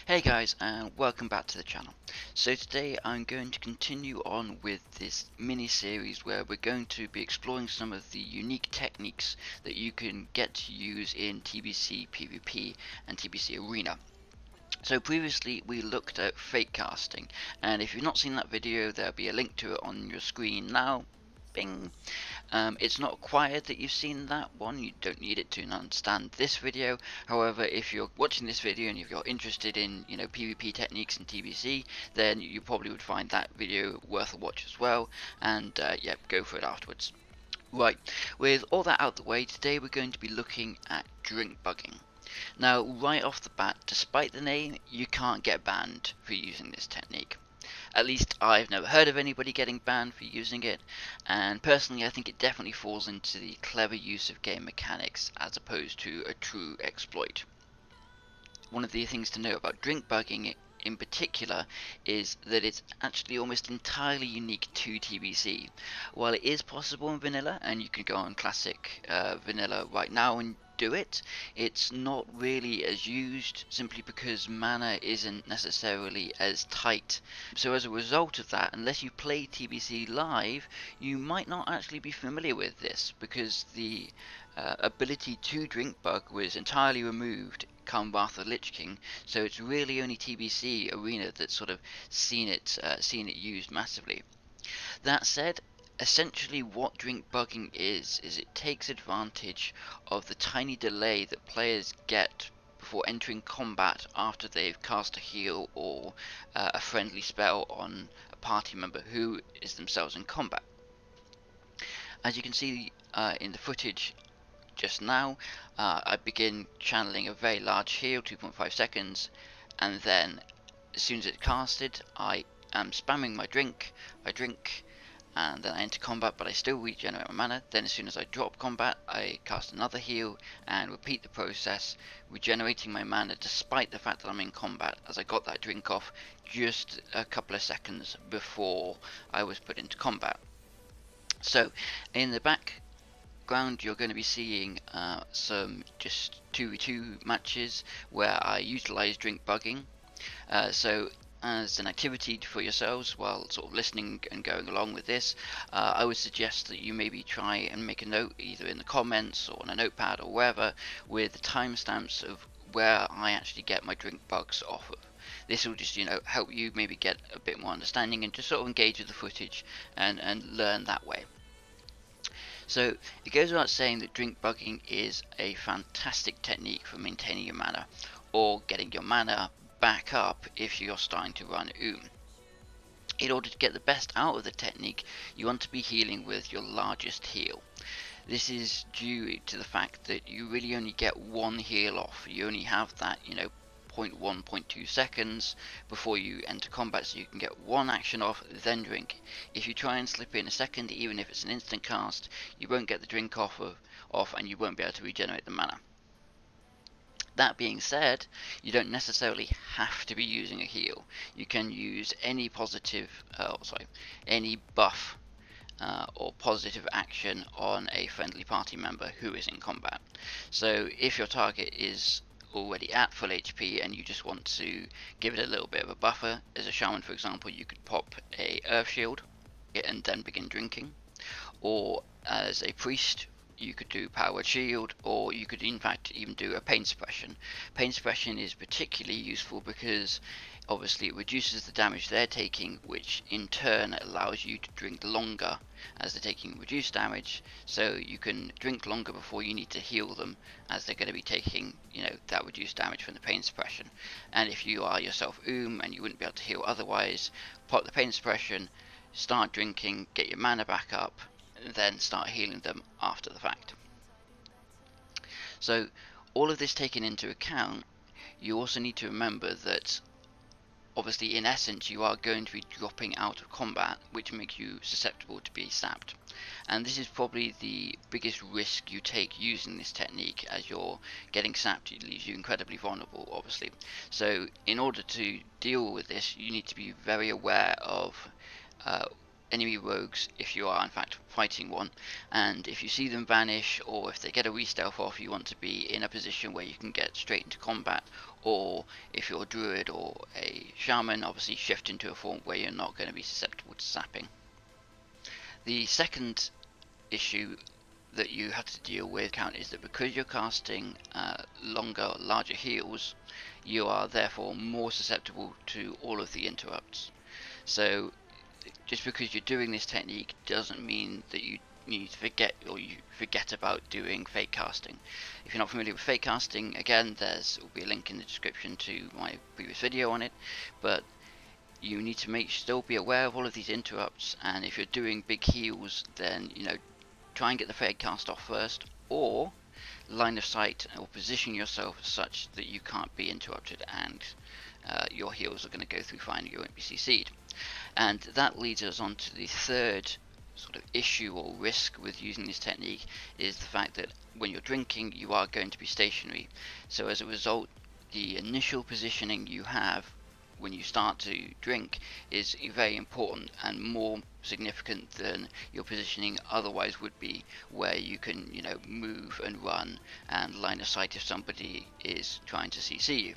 Hey guys, and welcome back to the channel. So today I'm going to continue on with this mini series where we're going to be exploring some of the unique techniques that you can get to use in TBC PvP and TBC Arena. So previously we looked at fake casting, and if you've not seen that video, there'll be a link to it on your screen now. Bing. It's not required that you've seen that one, you don't need it to understand this video. However, if you're watching this video and if you're interested in, PvP techniques and TBC, then you probably would find that video worth a watch as well, and yeah, go for it afterwards. Right, with all that out the way, today we're going to be looking at drink bugging. Now, right off the bat, despite the name, you can't get banned for using this technique. At least I've never heard of anybody getting banned for using it, and personally I think it definitely falls into the clever use of game mechanics as opposed to a true exploit. One of the things to know about drink bugging in particular is that it's actually almost entirely unique to TBC. While it is possible in vanilla, and you can go on classic vanilla right now and do it, it's not really as used simply because mana isn't necessarily as tight. So as a result of that, unless you play TBC live, you might not actually be familiar with this, because the ability to drink bug was entirely removed come Wrath of the Lich King, so it's really only TBC Arena that's sort of seen it used massively. That said, essentially what drink bugging is it takes advantage of the tiny delay that players get before entering combat after they've cast a heal or a friendly spell on a party member who is themselves in combat. As you can see in the footage just now, I begin channeling a very large heal, 2.5 seconds, and then as soon as it's casted, I am spamming my drink. I drink, and then I enter combat, but I still regenerate my mana. Then as soon as I drop combat, I cast another heal and repeat the process, regenerating my mana despite the fact that I'm in combat, as I got that drink off just a couple of seconds before I was put into combat. So in the background you're going to be seeing some just 2v2 matches where I utilize drink bugging. So as an activity for yourselves while sort of listening and going along with this, I would suggest that you maybe try and make a note either in the comments or on a notepad or wherever with the timestamps of where I actually get my drink bugs off of. This will just, help you maybe get a bit more understanding and just sort of engage with the footage and learn that way. So it goes without saying that drink bugging is a fantastic technique for maintaining your mana or getting your mana back up if you're starting to run In order to get the best out of the technique, you want to be healing with your largest heal. This is due to the fact that you really only get one heal off. You only have that, 0.1, 0.2 seconds before you enter combat, so you can get one action off, then drink. If you try and slip in a second, even if it's an instant cast, you won't get the drink off and you won't be able to regenerate the mana. That being said, you don't necessarily have to be using a heal. You can use any any buff or positive action on a friendly party member who is in combat. So if your target is already at full HP and you just want to give it a little bit of a buffer, as a Shaman for example, you could pop a Earth Shield and then begin drinking. Or as a Priest, you could do Powered Shield, or you could in fact even do a Pain Suppression. Pain Suppression is particularly useful because obviously it reduces the damage they're taking, which in turn allows you to drink longer as they're taking reduced damage, so you can drink longer before you need to heal them, as they're going to be taking that reduced damage from the pain suppression. And if you are yourself and you wouldn't be able to heal otherwise, pop the pain suppression, start drinking, get your mana back up, and then start healing them after the fact. So all of this taken into account, you also need to remember that obviously in essence you are going to be dropping out of combat, which makes you susceptible to be sapped. And this is probably the biggest risk you take using this technique, as you're getting sapped. It leaves you incredibly vulnerable, obviously. So in order to deal with this, you need to be very aware of enemy rogues if you are in fact fighting one, and if you see them vanish or if they get a re-stealth off, you want to be in a position where you can get straight into combat, or if you're a druid or a shaman, obviously shift into a form where you're not going to be susceptible to sapping. The second issue that you have to deal with is that because you're casting larger heals, you are therefore more susceptible to all of the interrupts. So just because you're doing this technique doesn't mean that you need to forget about doing fake casting. If you're not familiar with fake casting, again, will be a link in the description to my previous video on it, but you need to still be aware of all of these interrupts, and if you're doing big heals, then try and get the fake cast off first, or line of sight or position yourself such that you can't be interrupted and your heals are going to go through fine, you won't be CC'd. And that leads us on to the third sort of issue or risk with using this technique, is the fact that when you're drinking you are going to be stationary. So as a result, the initial positioning you have when you start to drink is very important and more significant than your positioning otherwise would be, where you can move and run and line of sight if somebody is trying to CC you.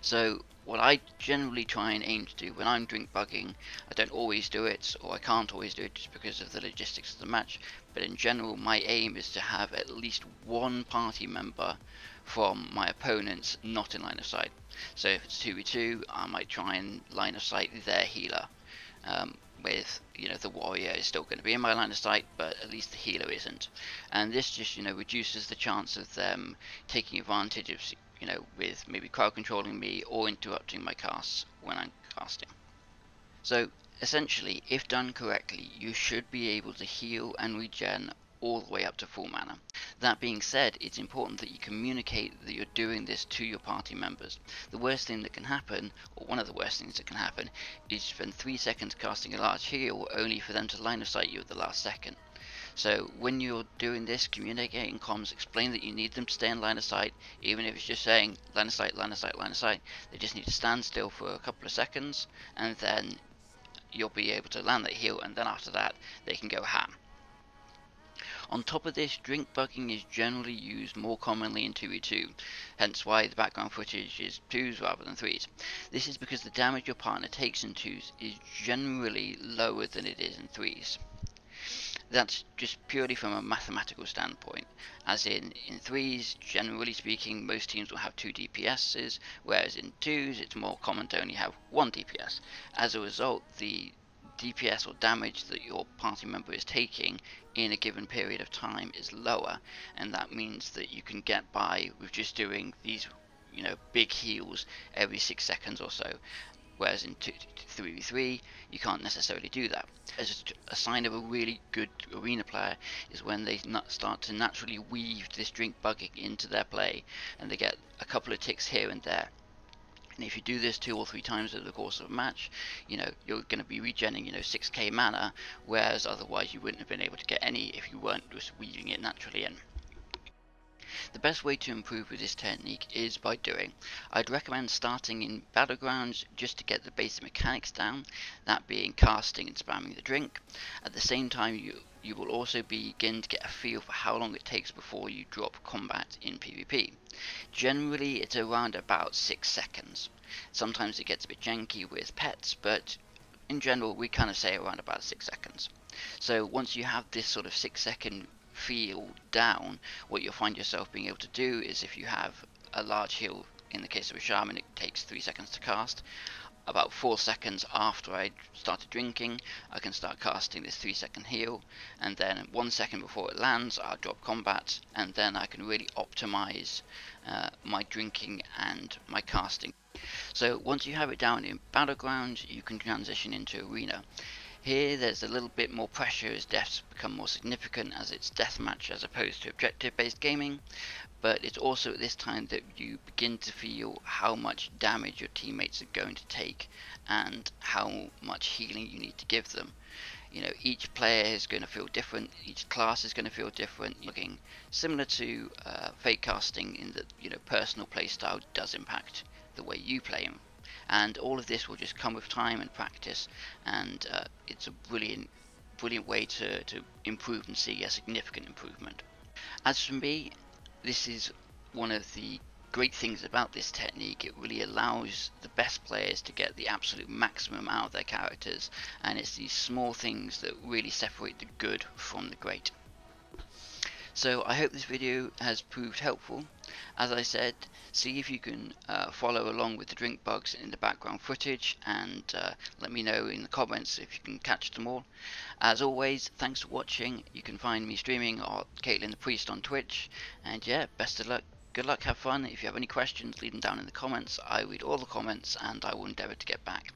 So what I generally try and aim to do when I'm drink bugging, I don't always do it, or I can't always do it just because of the logistics of the match, but in general my aim is to have at least one party member from my opponents not in line of sight. So if it's 2v2, I might try and line of sight their healer, with the warrior is still going to be in my line of sight, but at least the healer isn't. And this just reduces the chance of them taking advantage of with maybe crowd controlling me or interrupting my casts when I'm casting. So essentially, if done correctly, you should be able to heal and regen all the way up to full mana. That being said, it's important that you communicate that you're doing this to your party members. The worst thing that can happen, or one of the worst things that can happen, is spend 3 seconds casting a large heal only for them to line of sight you at the last second. So when you're doing this, communicate in comms, explain that you need them to stay in line of sight, even if it's just saying line of sight, line of sight, line of sight. They just need to stand still for a couple of seconds, and then you'll be able to land that heal, and then after that they can go ham. On top of this, drink bugging is generally used more commonly in 2v2, hence why the background footage is 2s rather than 3s. This is because the damage your partner takes in 2s is generally lower than it is in 3s. That's just purely from a mathematical standpoint, as in 3s, generally speaking, most teams will have 2 DPSs, whereas in 2s it's more common to only have 1 DPS. As a result, the DPS or damage that your party member is taking in a given period of time is lower, and that means that you can get by with just doing these big heals every 6 seconds or so, whereas in 3v3 you can't necessarily do that. As a sign of a really good arena player is when they start to naturally weave this drink bugging into their play, and they get a couple of ticks here and there. And if you do this 2 or 3 times over the course of a match, you're going to be regenning 6k mana, whereas otherwise you wouldn't have been able to get any if you weren't just weaving it naturally in. The best way to improve with this technique is by doing. I'd recommend starting in Battlegrounds just to get the basic mechanics down, that being casting and spamming the drink. At the same time, you will also begin to get a feel for how long it takes before you drop combat in PvP. Generally it's around about 6 seconds. Sometimes it gets a bit janky with pets, but in general we kind of say around about 6 seconds. So once you have this sort of 6-second feel down, what you'll find yourself being able to do is, if you have a large heal, in the case of a shaman it takes 3 seconds to cast, about 4 seconds after I started drinking I can start casting this 3-second heal, and then 1 second before it lands I'll drop combat, and then I can really optimize my drinking and my casting. So once you have it down in Battlegrounds, you can transition into Arena. Here there's a little bit more pressure as deaths become more significant, as it's deathmatch as opposed to objective based gaming, but it's also at this time that you begin to feel how much damage your teammates are going to take and how much healing you need to give them. Each player is going to feel different, each class is going to feel different, looking similar to fake casting in that personal playstyle does impact the way you play them. and all of this will just come with time and practice, and it's a brilliant way to improve and see a significant improvement. As for me, this is one of the great things about this technique. It really allows the best players to get the absolute maximum out of their characters, and it's these small things that really separate the good from the great. So I hope this video has proved helpful. As I said, see if you can follow along with the drink bugs in the background footage, and let me know in the comments if you can catch them all. As always, thanks for watching. You can find me streaming or Caitlin the Priest on Twitch, and yeah, best of luck. Good luck, have fun. If you have any questions, leave them down in the comments. I read all the comments and I will endeavour to get back.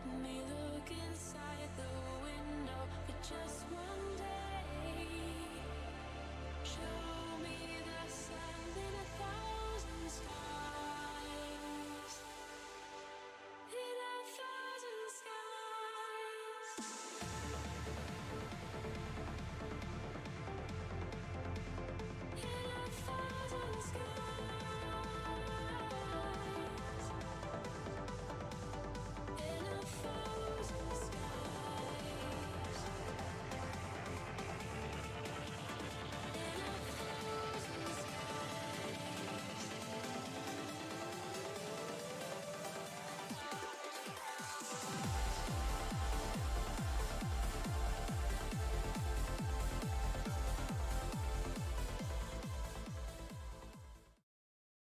Let me look inside the window for just